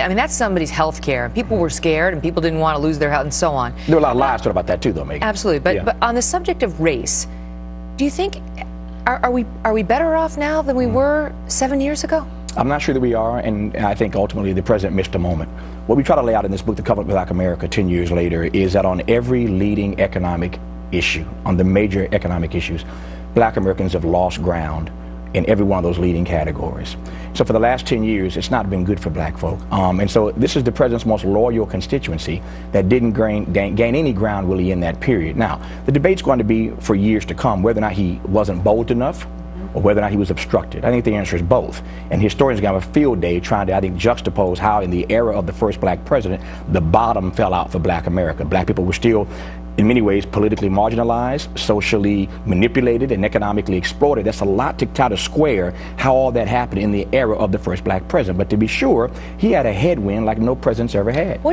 I mean, that's somebody's health care. People were scared, and people didn't want to lose their health, and so on. There were a lot of lies told about that too, though, Megan. Absolutely. But on the subject of race, do you think are we better off now than we were 7 years ago? I'm not sure that we are, and I think ultimately the president missed a moment. What we try to lay out in this book, The Covenant with Black America, 10 years later, is that on every leading economic issue, on the major economic issues, Black Americans have lost ground in every one of those leading categories. So for the last 10 years, it's not been good for black folk. And so this is the president's most loyal constituency that didn't gain any ground really in that period. Now, the debate's going to be for years to come whether or not he wasn't bold enough or whether or not he was obstructed. I think the answer is both. And historians are going to have a field day trying to, I think, juxtapose how in the era of the first black president, the bottom fell out for black America. Black people were still, in many ways, politically marginalized, socially manipulated, and economically exploited. That's a lot to try to square how all that happened in the era of the first black president. But to be sure, he had a headwind like no president's ever had.